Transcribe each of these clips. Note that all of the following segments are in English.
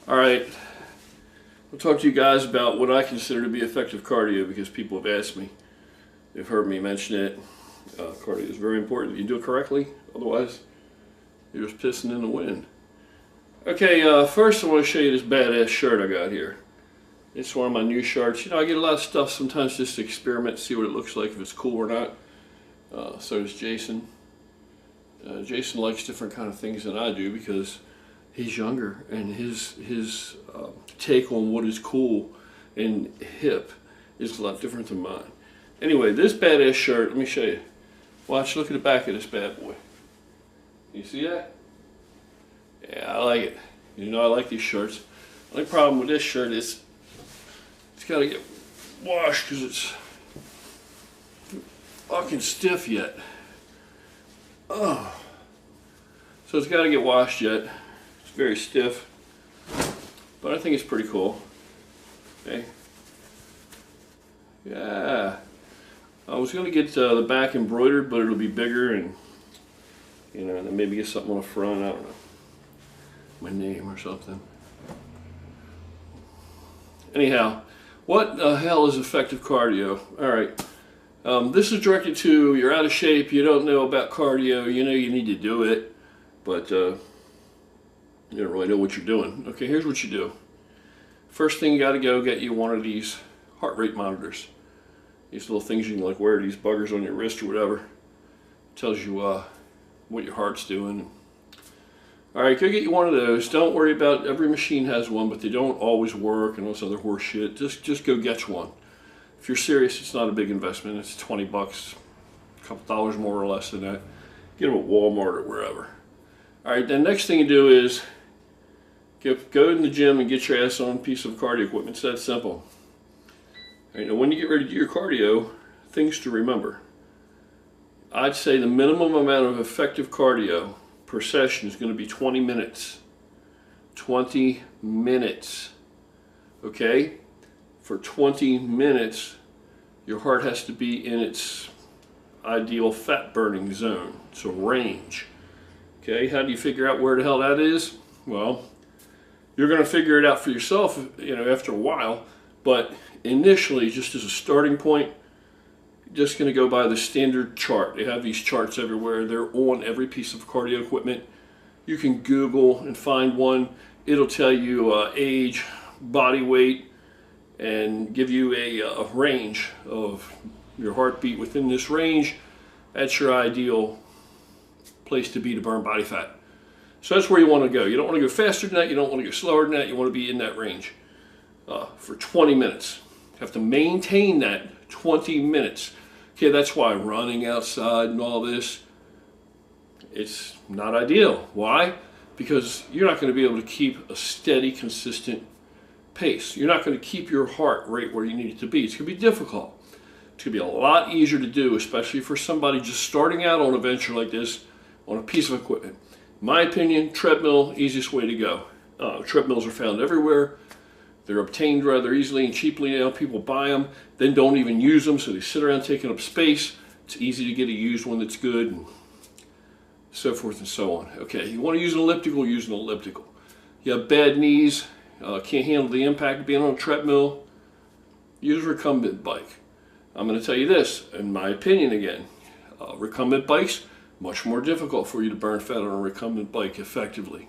All right, I'll talk to you guys about what I consider to be effective cardio because people have asked me. They've heard me mention it. Cardio is very important. You do it correctly, otherwise you're just pissing in the wind. Okay, first I want to show you this badass shirt I got here. It's one of my new shirts. You know, I get a lot of stuff sometimes just to experiment, see what it looks like, if it's cool or not. So does Jason. Jason likes different kind of things than I do because he's younger and his take on what is cool and hip is a lot different than mine. Anyway, this badass shirt, let me show you. Watch, look at the back of this bad boy. You see that? Yeah, I like it. You know I like these shirts. The only problem with this shirt is it's got to get washed because it's fucking stiff yet. Oh. So it's got to get washed yet. It's very stiff. But I think it's pretty cool. Okay. Yeah. I was going to get the back embroidered, but it'll be bigger and, you know, then maybe get something on the front. I don't know. My name or something. Anyhow, what the hell is effective cardio? Alright, this is directed to you're out of shape, you don't know about cardio, you know you need to do it, but you don't really know what you're doing. Okay, here's what you do. First thing, you got to go get you one of these heart rate monitors. These little things you can like wear these buggers on your wrist or whatever. It tells you what your heart's doing. Alright, go get you one of those. Don't worry about, every machine has one, but they don't always work and all this other horse shit. Just go get you one. If you're serious, it's not a big investment. It's 20 bucks, a couple dollars more or less than that. Get them at Walmart or wherever. Alright, then next thing you do is go in the gym and get your ass on a piece of cardio equipment. It's that simple. Alright, now when you get ready to do your cardio, things to remember. I'd say the minimum amount of effective cardio per session is going to be 20 minutes. 20 minutes. Okay? For 20 minutes, your heart has to be in its ideal fat burning zone. It's a range. Okay? How do you figure out where the hell that is? Well, you're going to figure it out for yourself, you know, after a while, but initially, just as a starting point, just going to go by the standard chart. They have these charts everywhere. They're on every piece of cardio equipment. You can Google and find one. It'll tell you age, body weight, and give you a range of your heartbeat. Within this range, that's your ideal place to be to burn body fat. So that's where you want to go. You don't want to go faster than that. You don't want to go slower than that. You want to be in that range for 20 minutes. You have to maintain that 20 minutes. Okay, that's why running outside and all this, it's not ideal. Why? Because you're not going to be able to keep a steady, consistent pace. You're not going to keep your heart rate where you need it to be. It's going to be difficult. It's going to be a lot easier to do, especially for somebody just starting out on a venture like this on a piece of equipment. In my opinion, treadmill, easiest way to go. Treadmills are found everywhere. They're obtained rather easily and cheaply now. People buy them, then don't even use them, so they sit around taking up space. It's easy to get a used one that's good, and so forth and so on. Okay, you want to use an elliptical, use an elliptical. You have bad knees, can't handle the impact of being on a treadmill, use a recumbent bike. I'm going to tell you this, in my opinion again, recumbent bikes, much more difficult for you to burn fat on a recumbent bike effectively.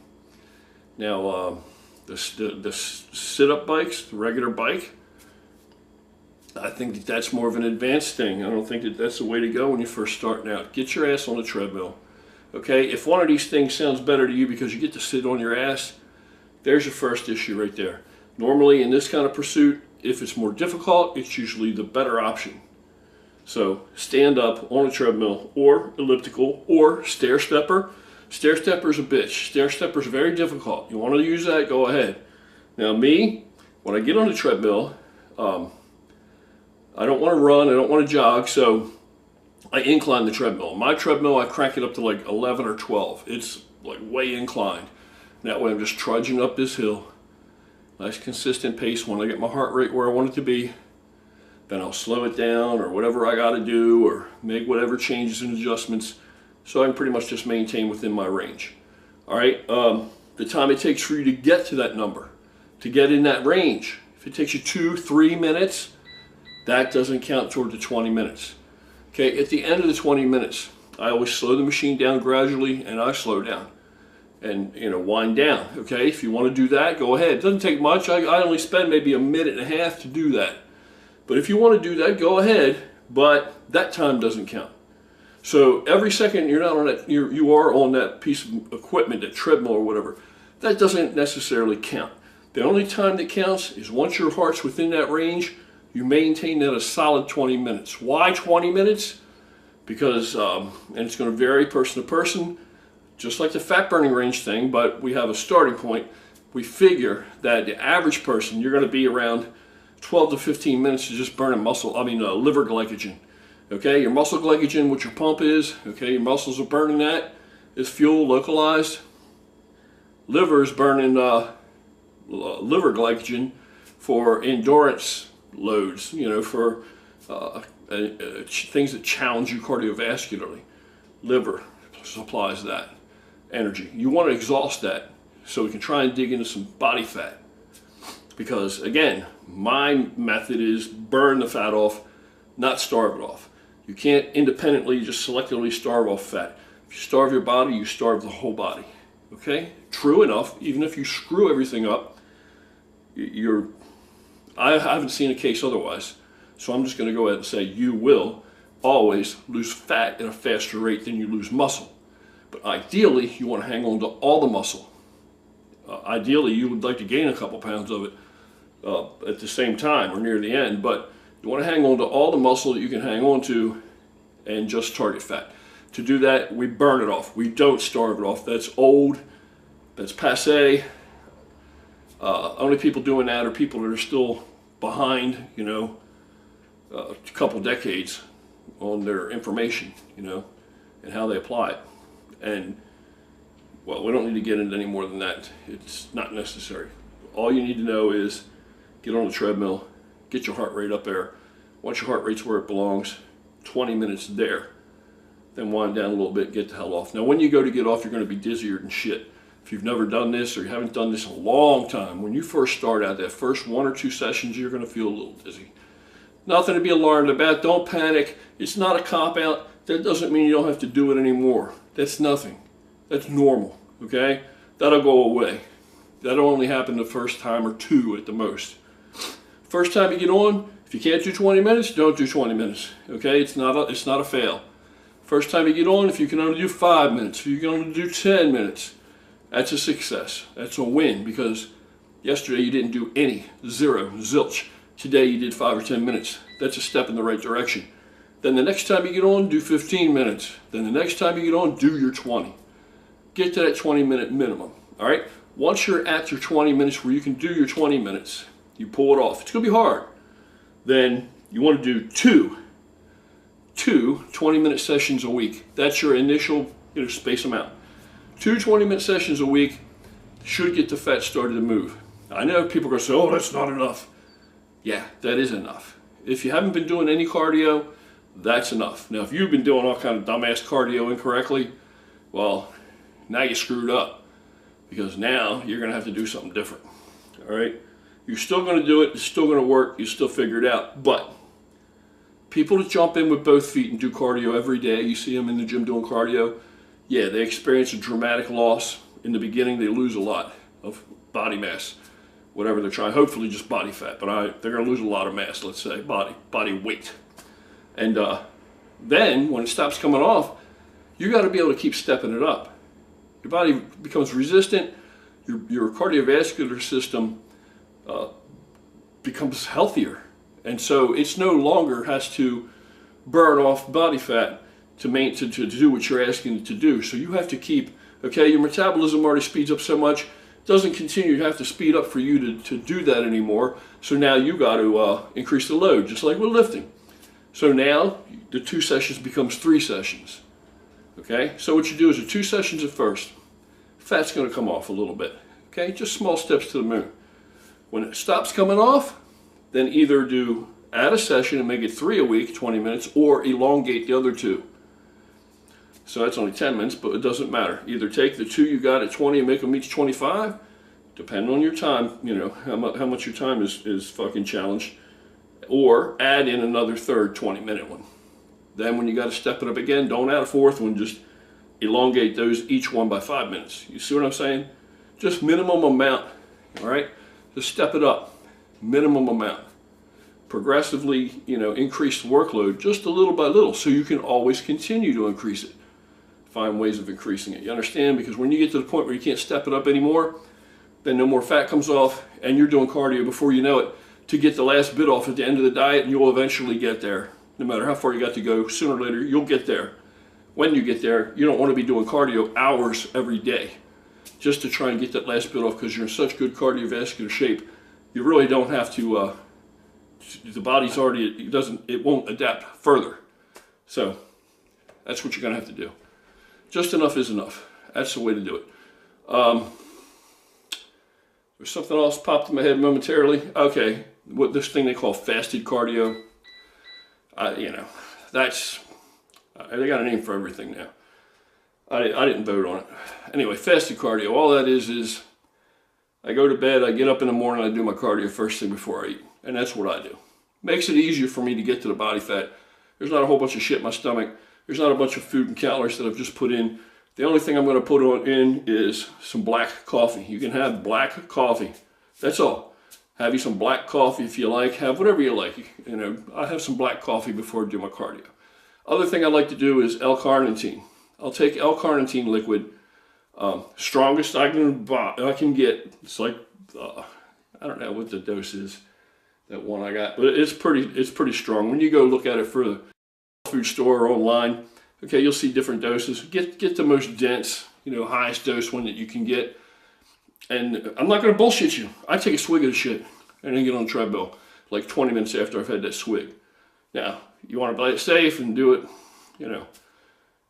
Now, the sit-up bikes, the regular bike, I think that's more of an advanced thing. I don't think that's the way to go when you're first starting out. Get your ass on a treadmill. Okay, if one of these things sounds better to you because you get to sit on your ass, there's your first issue right there. Normally in this kind of pursuit, if it's more difficult, it's usually the better option. So stand up on a treadmill or elliptical or stair stepper. Stair stepper's a bitch. Stair stepper's very difficult. You want to use that, go ahead. Now me, when I get on the treadmill, I don't want to run, I don't want to jog, so I incline the treadmill. My treadmill, I crank it up to like 11 or 12. It's like way inclined. That way I'm just trudging up this hill. Nice consistent pace. When I get my heart rate where I want it to be, then I'll slow it down or whatever I got to do or make whatever changes and adjustments so I can pretty much just maintain within my range. All right, the time it takes for you to get to that number. to get in that range. If it takes you 2-3 minutes, that doesn't count toward the 20 minutes. Okay, at the end of the 20 minutes, I always slow the machine down gradually, and I slow down and wind down. Okay, if you want to do that, go ahead. It doesn't take much. I only spend maybe a minute and a half to do that. But if you want to do that, go ahead. But that time doesn't count. So every second you're not on that, you are on that piece of equipment, that treadmill or whatever, that doesn't necessarily count. The only time that counts is once your heart's within that range, you maintain that a solid 20 minutes. Why 20 minutes? Because, and it's going to vary person to person, just like the fat burning range thing, but we have a starting point. We figure that the average person, you're going to be around 12 to 15 minutes to just burning liver glycogen. Okay, your muscle glycogen, what your pump is, okay, your muscles are burning that, is fuel localized. Liver is burning liver glycogen for endurance loads, for things that challenge you cardiovascularly. Liver supplies that energy. You want to exhaust that so we can try and dig into some body fat. Because again, my method is burn the fat off, not starve it off. You can't independently just selectively starve off fat. If you starve your body, you starve the whole body. Okay? True enough, even if you screw everything up, I haven't seen a case otherwise. So I'm just going to go ahead and say you will always lose fat at a faster rate than you lose muscle. But ideally, you want to hang on to all the muscle. Ideally, you would like to gain a couple pounds of it at the same time or near the end, but you want to hang on to all the muscle that you can hang on to and just target fat. To do that, we burn it off. We don't starve it off. That's old. That's passé. Only people doing that are people that are still behind, a couple decades on their information, and how they apply it. And, well, we don't need to get into any more than that. It's not necessary. All you need to know is get on the treadmill, get your heart rate up there. Once your heart rate's where it belongs, 20 minutes there. Then wind down a little bit, get the hell off. Now, when you go to get off, you're going to be dizzier than shit. If you've never done this or you haven't done this in a long time, when you first start out, that first 1 or 2 sessions, you're going to feel a little dizzy. Nothing to be alarmed about. Don't panic. It's not a cop-out. That doesn't mean you don't have to do it anymore. That's nothing. That's normal, okay? That'll go away. That'll only happen the first time or 2 at the most. First time you get on, if you can't do 20 minutes, don't do 20 minutes, okay? It's not a fail. First time you get on, if you can only do 5 minutes, if you can only do 10 minutes, that's a success. That's a win, because yesterday you didn't do any, 0, zilch. Today you did 5 or 10 minutes. That's a step in the right direction. Then the next time you get on, do 15 minutes. Then the next time you get on, do your 20. Get to that 20-minute minimum, all right? Once you're at your 20 minutes where you can do your 20 minutes, you pull it off. It's going to be hard. Then you want to do two 20-minute sessions a week. That's your initial space them out. 2 20-minute sessions a week should get the fat started to move. I know people are going to say, oh, that's not enough. Yeah, that is enough. If you haven't been doing any cardio, that's enough. Now, if you've been doing all kind of dumbass cardio incorrectly, well, now you screwed up, because now you're going to have to do something different. All right? You're still going to do it. It's still going to work. You still figure it out. But people that jump in with both feet and do cardio every day, you see them in the gym doing cardio, yeah, they experience a dramatic loss. In the beginning, they lose a lot of body mass, whatever they're trying. Hopefully just body fat, but they're going to lose a lot of mass, let's say, body weight. And then, when it stops coming off, you got to be able to keep stepping it up. Your body becomes resistant. Your cardiovascular system becomes healthier. And so it's no longer has to burn off body fat to do what you're asking it to do. So you have to keep, okay, your metabolism already speeds up so much, it doesn't continue to have to speed up for you to do that anymore. So now you got to increase the load, just like with lifting. So now the 2 sessions becomes 3 sessions. Okay, so what you do is the 2 sessions at first. Fat's going to come off a little bit. Okay, just small steps to the moon. When it stops coming off, then either add a session and make it 3 a week, 20 minutes, or elongate the other 2. So that's only 10 minutes, but it doesn't matter. Either take the 2 you got at 20 and make them each 25, depending on your time, you know, how much your time is fucking challenged, or add in another third 20-minute one. Then when you got to step it up again, don't add a fourth one, just elongate those each one by 5 minutes. You see what I'm saying? Just minimum amount, all right? Just step it up, minimum amount. Progressively, you know, increase the workload just a little by little so you can always continue to increase it. Find ways of increasing it. You understand? Because when you get to the point where you can't step it up anymore, then no more fat comes off and you're doing cardio before you know it to get the last bit off at the end of the diet, and you'll eventually get there. No matter how far you got to go, sooner or later you'll get there. When you get there, you don't want to be doing cardio hours every day just to try and get that last bit off, because you're in such good cardiovascular shape. You really don't have to, the body's already, it won't adapt further. So that's what you're going to have to do. Just enough is enough. That's the way to do it. There's something else popped in my head momentarily. Okay, what this thing they call fasted cardio. You know, that's, they got a name for everything now. I didn't vote on it. Anyway, fasted cardio, all that is I go to bed, I get up in the morning, I do my cardio first thing before I eat. And that's what I do. Makes it easier for me to get to the body fat. There's not a whole bunch of shit in my stomach. There's not a bunch of food and calories that I've just put in. The only thing I'm going to put in is some black coffee. You can have black coffee. That's all. Have you some black coffee if you like. Have whatever you like. You know, I have some black coffee before I do my cardio. Other thing I like to do is L-carnitine. I'll take L-carnitine liquid, strongest I can get. It's like I don't know what the dose is, that one I got, but it's pretty strong. When you go look at it for the food store or online, okay, you'll see different doses. Get the most dense, you know, highest dose one that you can get. And I'm not going to bullshit you. I take a swig of the shit and then get on the treadmill like 20 minutes after I've had that swig. Now, you want to play it safe and do it, you know,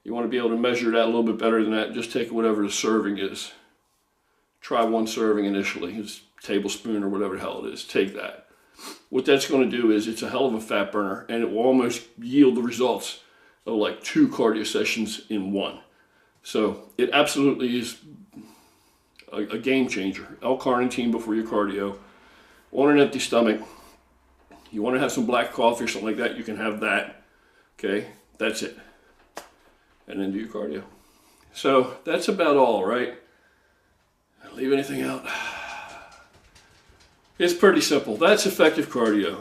you want to be able to measure that a little bit better than that. Just take whatever the serving is. Try one serving initially. It's a tablespoon or whatever the hell it is. Take that. What that's going to do is it's a hell of a fat burner, and it will almost yield the results of like 2 cardio sessions in one. So it absolutely is a game changer. L-carnitine before your cardio. On an empty stomach. You want to have some black coffee or something like that, you can have that. Okay, that's it. And then do your cardio. So that's about all, right? Leave anything out? It's pretty simple. That's effective cardio.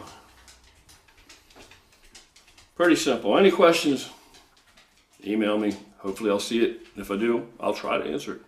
Pretty simple. Any questions? Email me. Hopefully I'll see it. If I do, I'll try to answer it.